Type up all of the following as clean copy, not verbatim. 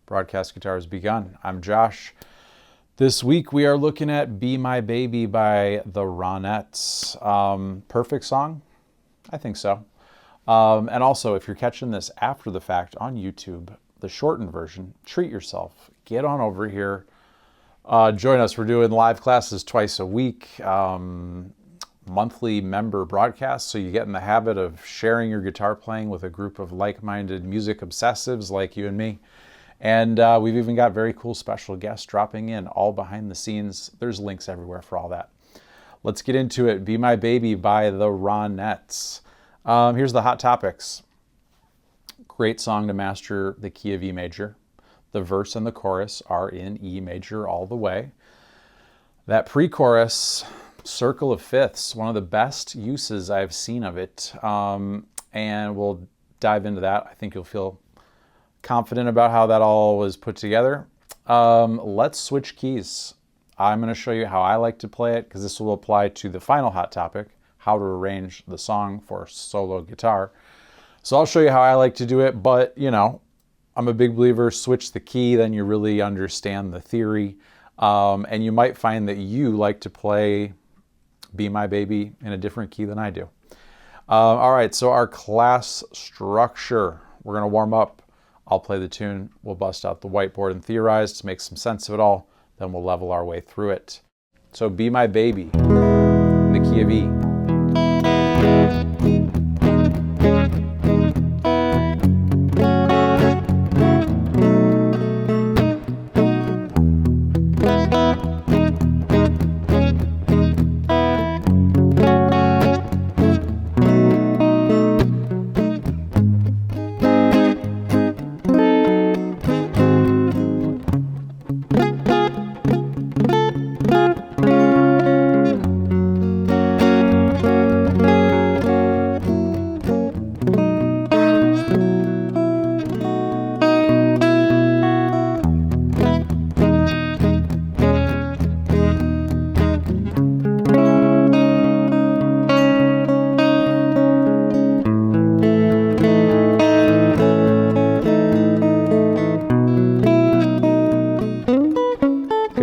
Broadcast guitar has begun. I'm Josh. This week we are looking at Be My Baby by the Ronettes. Perfect song? I think so. And also, if you're catching this after the fact on YouTube, the shortened version, treat yourself. Get on over here. Join us. We're doing live classes twice a week. Monthly member broadcasts, so you get in the habit of sharing your guitar playing with a group of like-minded music obsessives like you and me. And we've even got very cool special guests dropping in all behind the scenes. There's links everywhere for all that. Let's get into it. Be My Baby by the Ronettes. Here's the hot topics. Great song to master the key of E major. The verse and the chorus are in E major all the way. That pre-chorus, circle of fifths, one of the best uses I've seen of it. And we'll dive into that. I think you'll feel confident about how that all was put together. Let's switch keys. I'm going to show you how I like to play it, because this will apply to the final hot topic, how to arrange the song for solo guitar. So I'll show you how I like to do it, but you know, I'm a big believer, switch the key, then you really understand the theory. And you might find that you like to play Be My Baby in a different key than I do. All right, so our class structure, we're going to warm up. I'll play the tune. We'll bust out the whiteboard and theorize to make some sense of it all. Then we'll level our way through it. So Be My Baby in the key of E.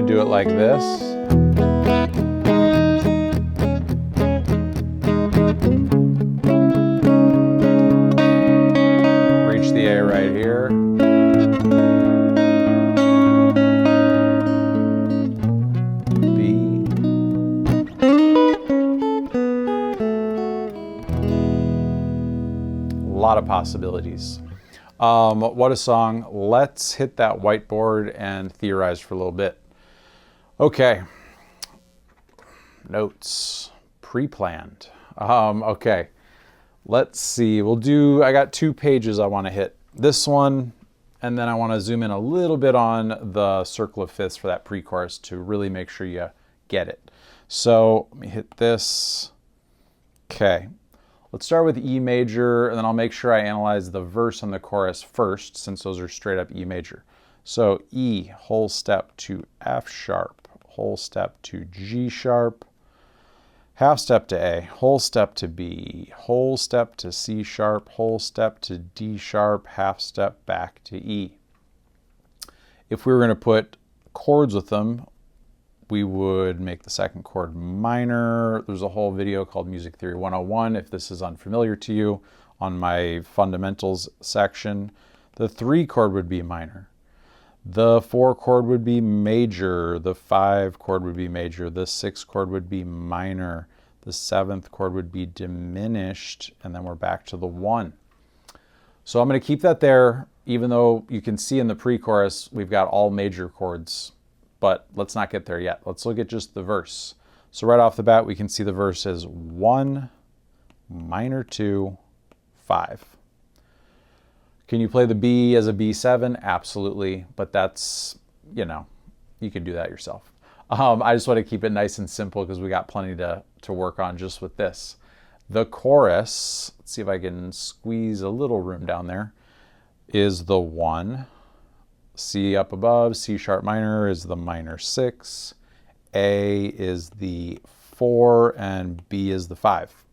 Do it like this. Reach the A right here. B. A lot of possibilities. What a song. Let's hit that whiteboard and theorize for a little bit. Okay, notes, pre-planned. Okay, let's see, I got 2 pages I want to hit. This one, and then I want to zoom in a little bit on the circle of fifths for that pre-chorus to really make sure you get it. So let me hit this. Okay, let's start with E major, and then I'll make sure I analyze the verse and the chorus first, since those are straight up E major. So E, whole step to F sharp. Whole step to G sharp, half step to A, whole step to B, whole step to C sharp, whole step to D sharp, half step back to E. If we were going to put chords with them, we would make the second chord minor. There's a whole video called Music Theory 101, if this is unfamiliar to you, on my fundamentals section. The 3 chord would be minor. The 4 chord would be major, the 5 chord would be major, the 6 chord would be minor, the 7th chord would be diminished, and then we're back to the 1. So I'm going to keep that there, even though you can see in the pre-chorus we've got all major chords, but let's not get there yet. Let's look at just the verse. So right off the bat we can see the verse is 1, minor 2, 5. Can you play the B as a B7? Absolutely, but that's, you know, you can do that yourself. I just want to keep it nice and simple because we got plenty to work on just with this. The chorus, let's see if I can squeeze a little room down there, is the 1. C up above, C sharp minor is the minor 6, A is the 4, and B is the 5.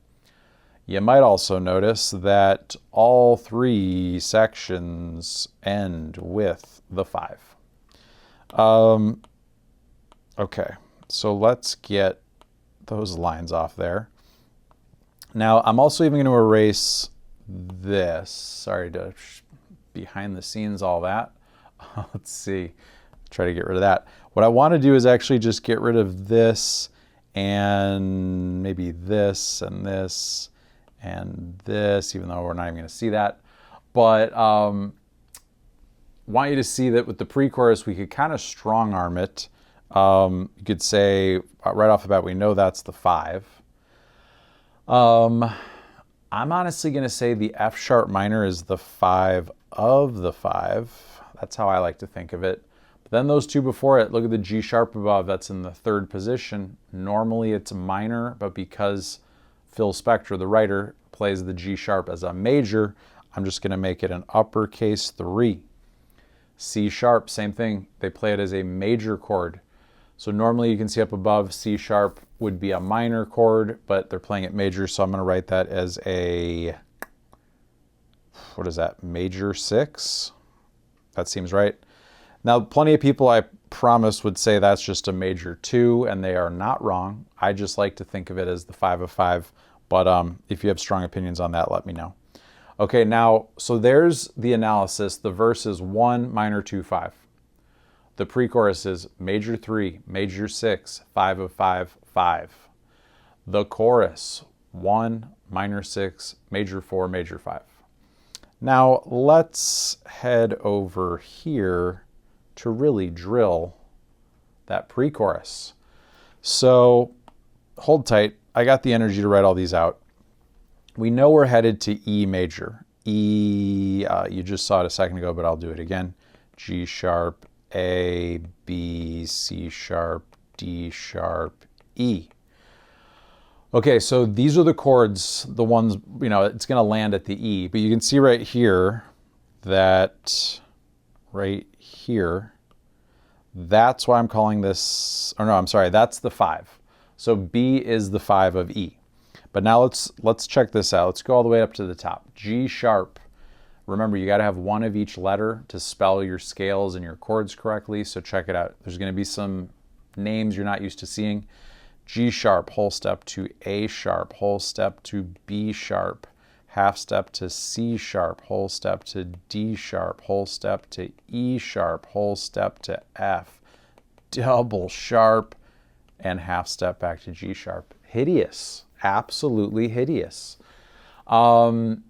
You might also notice that all three sections end with the 5. Okay, so let's get those lines off there. Now, I'm also even going to erase this. Sorry to behind the scenes all that. Let's see. Try to get rid of that. What I want to do is actually just get rid of this and maybe this and this and this, even though we're not even going to see that. But want you to see that with the pre-chorus, we could kind of strong arm it. You could say right off the bat, we know that's the 5. I'm honestly going to say the F sharp minor is the 5 of the 5. That's how I like to think of it. But then those two before it, look at the G sharp above, that's in the 3rd position. Normally it's a minor, but because Phil Spector, the writer, plays the G sharp as a major, I'm just going to make it an uppercase 3. C sharp, same thing. They play it as a major chord. So normally you can see up above C sharp would be a minor chord, but they're playing it major, so I'm going to write that as a, what is that, major 6? That seems right. Now, plenty of people, I promise, would say that's just a major 2, and they are not wrong. I just like to think of it as the 5 of 5, but if you have strong opinions on that, let me know. Okay, now, so there's the analysis. The verse is 1, minor 2, 5. The pre-chorus is major 3, major 6, 5 of 5, 5. The chorus, 1, minor 6, major 4, major 5. Now, let's head over here to really drill that pre-chorus. So, hold tight. I got the energy to write all these out. We know we're headed to E major. E, you just saw it a second ago, but I'll do it again. G sharp, A, B, C sharp, D sharp, E. Okay, so these are the chords, the ones, you know, it's going to land at the E. But you can see right here that right here, that's why I'm calling this, or no, I'm sorry, that's the 5. So B is the 5 of E. But now let's check this out. Let's go all the way up to the top. G sharp. Remember, you got to have one of each letter to spell your scales and your chords correctly. So check it out. There's going to be some names you're not used to seeing. G sharp, whole step to A sharp, whole step to B sharp, half step to C sharp, whole step to D sharp, whole step to E sharp, whole step to F, double sharp, and half step back to G sharp. Hideous. Absolutely hideous. Then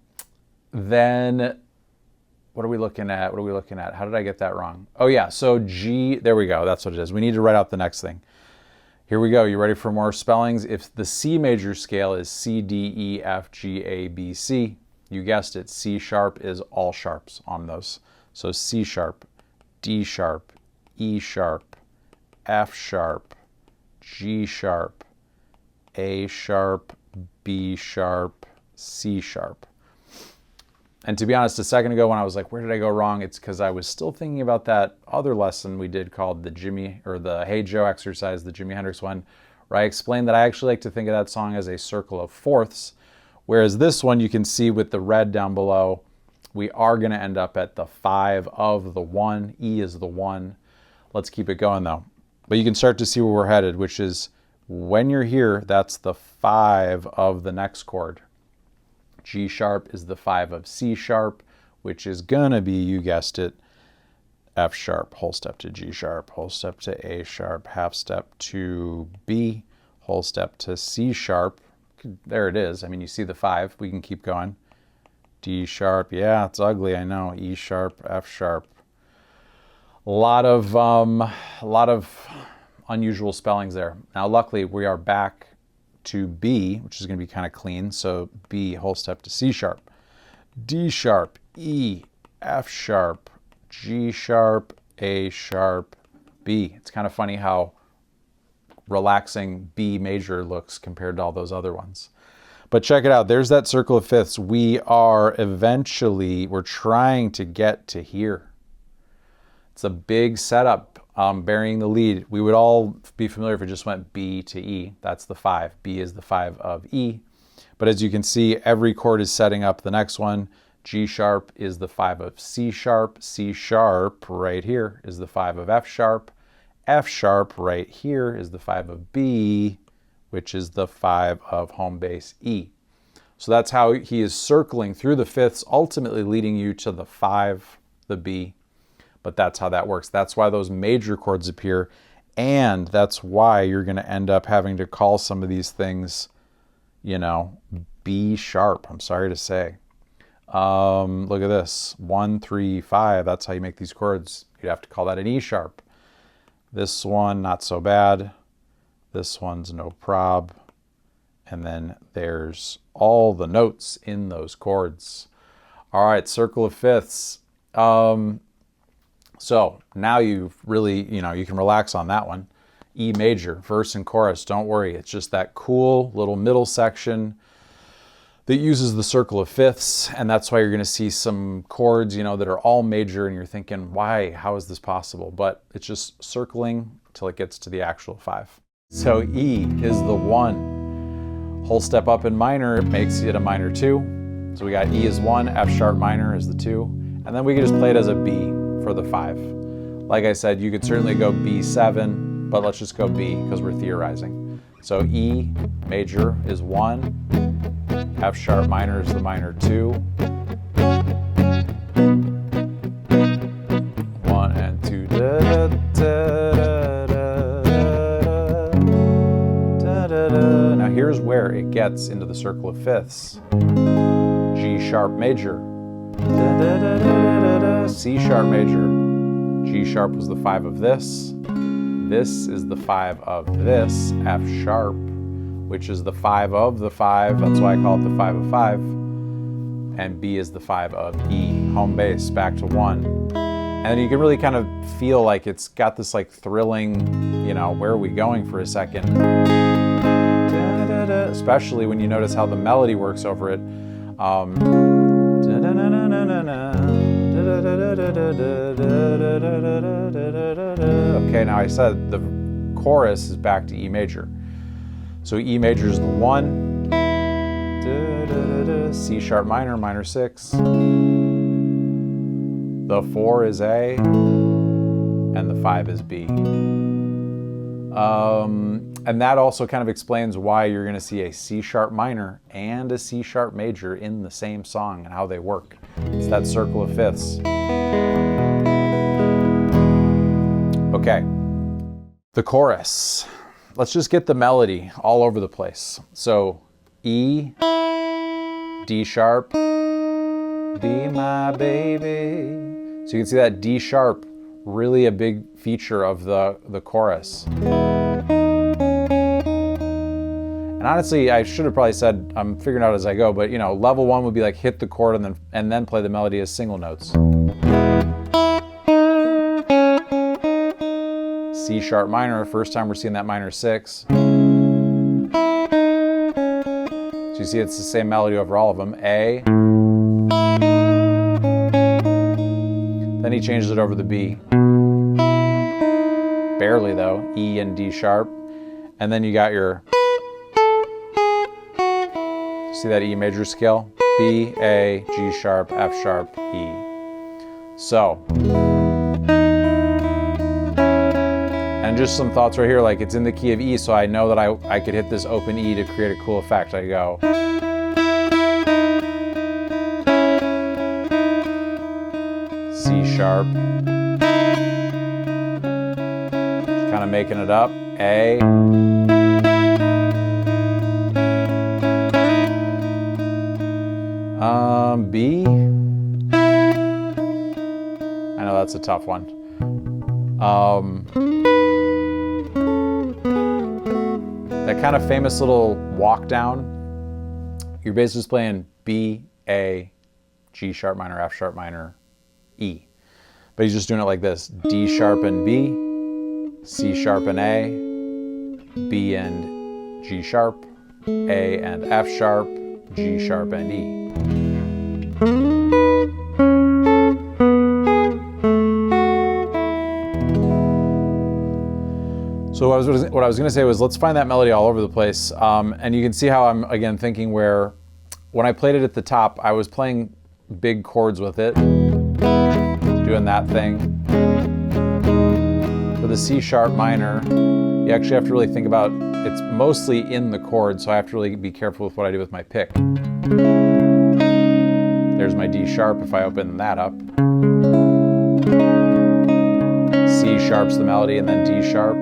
what are we looking at? What are we looking at? How did I get that wrong? Oh yeah, so G, there we go. That's what it is. We need to write out the next thing. Here we go. You ready for more spellings? If the C major scale is C, D, E, F, G, A, B, C, you guessed it, C sharp is all sharps on those. So C sharp, D sharp, E sharp, F sharp, G sharp, A sharp, B sharp, C sharp. And to be honest, a second ago when I was like, where did I go wrong? It's because I was still thinking about that other lesson we did called the Hey Joe exercise, the Jimi Hendrix one, where I explained that I actually like to think of that song as a circle of fourths. Whereas this one, you can see with the red down below, we are going to end up at the 5 of the 1. E is the 1. Let's keep it going though. But you can start to see where we're headed, which is when you're here, that's the 5 of the next chord. G sharp is the 5 of C sharp, which is gonna be, you guessed it, F sharp, whole step to G sharp, whole step to A sharp, half step to B, whole step to C sharp. There it is. I mean, you see the 5. We can keep going. D sharp, yeah, it's ugly, I know. E sharp, F sharp. A lot of unusual spellings there. Now, luckily, we are back to B, which is going to be kind of clean. So B, whole step to C sharp, D sharp, E, F sharp, G sharp, A sharp, B. It's kind of funny how relaxing B major looks compared to all those other ones. But check it out. There's that circle of fifths. We're trying to get to here. It's a big setup. Burying the lead. We would all be familiar if it just went B to E. That's the 5. B is the 5 of E. But as you can see, every chord is setting up the next one. G sharp is the 5 of C sharp. C sharp right here is the 5 of F sharp. F sharp right here is the 5 of B, which is the 5 of home bass E. So that's how he is circling through the fifths, ultimately leading you to the 5, the B. But that's how that works. That's why those major chords appear. And that's why you're going to end up having to call some of these things, you know, B sharp, I'm sorry to say. Look at this, 1, 3, 5, that's how you make these chords. You'd have to call that an E sharp. This one, not so bad. This one's no prob. And then there's all the notes in those chords. All right, circle of fifths. So now you've really, you know, you can relax on that one. E major, verse and chorus, don't worry. It's just that cool little middle section that uses the circle of fifths, and that's why you're going to see some chords, you know, that are all major, and you're thinking, why, how is this possible? But it's just circling till it gets to the actual 5. So E is the 1. Whole step up in minor, it makes it a minor 2. So we got E is 1, F sharp minor is the 2, and then we can just play it as a B for the 5. Like I said, you could certainly go B7, but let's just go B because we're theorizing. So E major is 1, F sharp minor is the minor 2, 1 and 2, da, da, da, da, da, da, da. Now here's where it gets into the circle of fifths. G sharp major, da, da, da, da, da, da. C sharp major, G sharp was the 5 of this. This is the 5 of this, F sharp, which is the 5 of the 5. That's why I call it the 5 of 5. And B is the 5 of E, home bass, back to 1. And you can really kind of feel like it's got this like thrilling, you know, where are we going for a second? Da-da-da-da. Especially when you notice how the melody works over it. Okay, now I said the chorus is back to E major. So E major is the 1, C sharp minor, minor 6. The 4 is A, and the 5 is B. And that also kind of explains why you're going to see a C sharp minor and a C sharp major in the same song and how they work. It's that circle of fifths. Okay, the chorus. Let's just get the melody all over the place. So E, D sharp, be my baby. So you can see that D sharp, really a big feature of the chorus. And honestly, I should have probably said, I'm figuring out as I go, but you know, level 1 would be like hit the chord and then play the melody as single notes. C sharp minor, first time we're seeing that minor 6. So you see it's the same melody over all of them. A. Then he changes it over the B. Barely though, E and D sharp. And then you got your, see that E major scale? B, A, G sharp, F sharp, E. So, and just some thoughts right here, like it's in the key of E, so I know that I could hit this open E to create a cool effect. I go, C sharp, just kind of making it up, A, B, I know that's a tough one. That kind of famous little walk down, you're basically just playing B, A, G sharp minor, F sharp minor, E. But he's just doing it like this: D sharp and B, C sharp and A, B and G sharp, A and F sharp, G sharp and E. So what I was going to say was, let's find that melody all over the place. And you can see how I'm, again, thinking where when I played it at the top, I was playing big chords with it, doing that thing. For the C sharp minor, you actually have to really think about, it's mostly in the chord, so I have to really be careful with what I do with my pick. There's my D sharp if I open that up. C sharp's the melody, and then D sharp.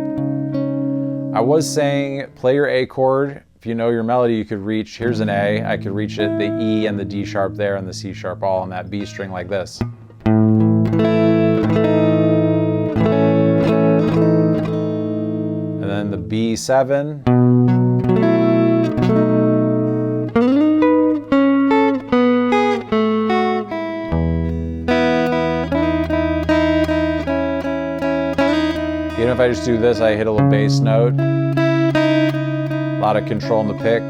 I was saying play your A chord. If you know your melody, you could reach, here's an A, I could reach it, the E and the D sharp there and the C sharp all on that B string like this. And then the B7. Even if I just do this, I hit a little bass note. A lot of control in the pick.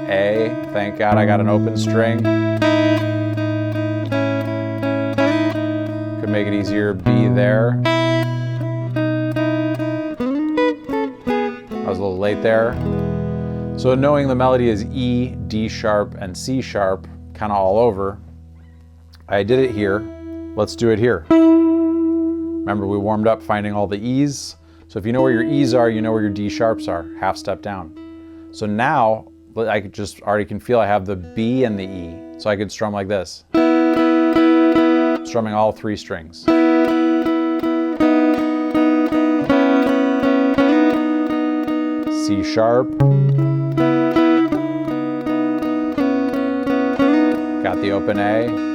A, thank God I got an open string. Could make it easier, B there. I was a little late there. So knowing the melody is E, D sharp, and C sharp, kind of all over, I did it here. Let's do it here. Remember, we warmed up finding all the E's. So if you know where your E's are, you know where your D sharps are, half step down. So now, I could just already can feel I have the B and the E. So I could strum like this. Strumming all three strings. C sharp. Got the open A.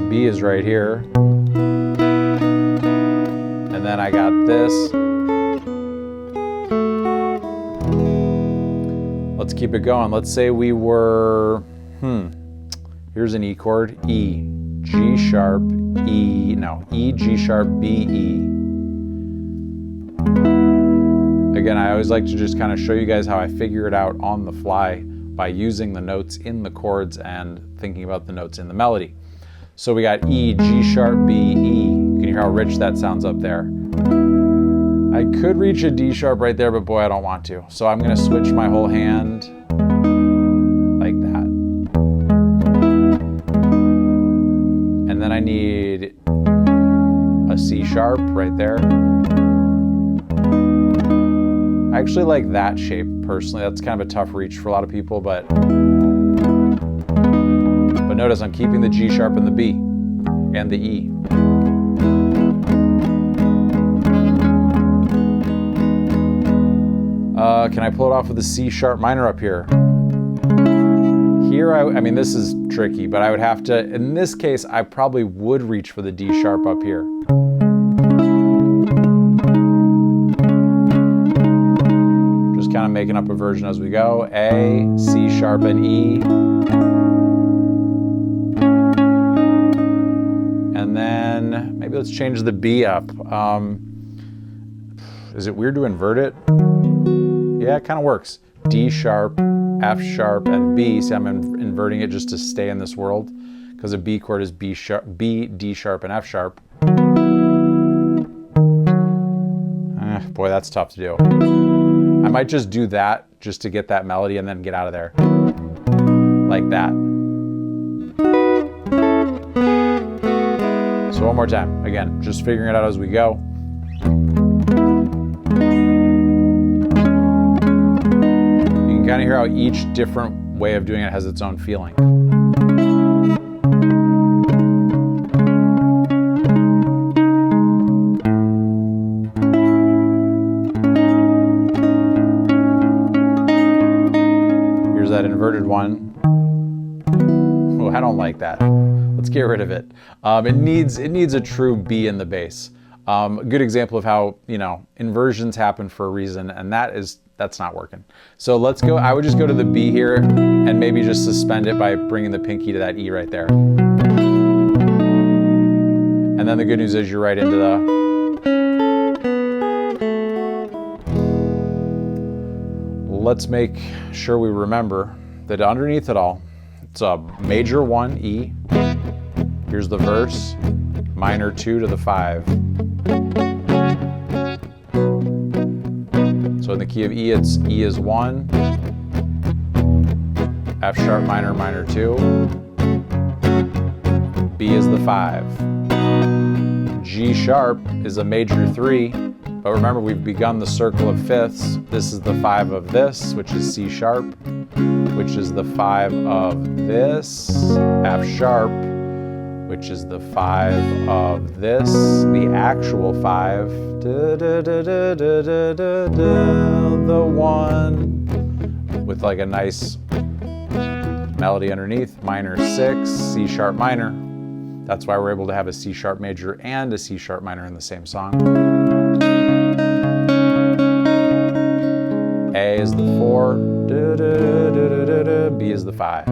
B is right here, and then I got this. Let's keep it going. Let's say we were, here's an E chord, E, G sharp, E, no, E, G sharp, B, E. Again, I always like to just kind of show you guys how I figure it out on the fly by using the notes in the chords and thinking about the notes in the melody. So we got E, G sharp, B, E. Can you hear how rich that sounds up there? I could reach a D sharp right there, but boy, I don't want to. So I'm going to switch my whole hand like that. And then I need a C sharp right there. I actually like that shape personally. That's kind of a tough reach for a lot of people, but notice I'm keeping the G sharp and the B and the E. Can I pull it off with the C sharp minor up here? Here, I mean, this is tricky, but I would have to, in this case, I probably would reach for the D sharp up here. Just kind of making up a version as we go. A, C sharp, and E. And then maybe let's change the B up. Is it weird to invert it? Yeah, it kind of works. D sharp, F sharp, and B. See, I'm inverting it just to stay in this world because a B chord is B sharp, B, D sharp, and F sharp. Boy, that's tough to do. I might just do that just to get that melody and then get out of there. Like that. So one more time. Again, just figuring it out as we go. You can kind of hear how each different way of doing it has its own feeling. Here's that inverted one. Oh, I don't like that. Let's get rid of it. It needs a true B in the bass. A good example of how, you know, inversions happen for a reason, and that's not working. So let's go, I would just go to the B here and maybe just suspend it by bringing the pinky to that E right there. And then the good news is you're right into the... Let's make sure we remember that underneath it all, it's a major 1 E. Here's the verse. minor 2 to the 5. So in the key of E, it's E is 1, F sharp minor, minor 2, B is the 5. G sharp is a major 3, but remember we've begun the circle of fifths. This is the 5 of this, which is C sharp, which is the 5 of this, F sharp, which is the 5 of this, the actual 5, the 1, with like a nice melody underneath, minor 6, C sharp minor. That's why we're able to have a C sharp major and a C sharp minor in the same song. A is the 4, B is the 5.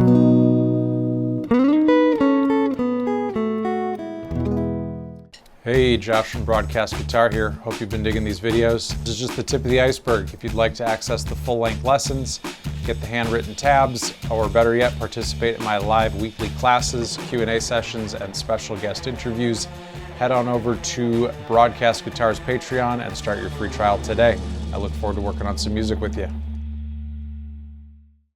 Hey, Josh from Broadcast Guitar here. Hope you've been digging these videos. This is just the tip of the iceberg. If you'd like to access the full-length lessons, get the handwritten tabs, or better yet, participate in my live weekly classes, Q&A sessions, and special guest interviews, head on over to Broadcast Guitar's Patreon and start your free trial today. I look forward to working on some music with you.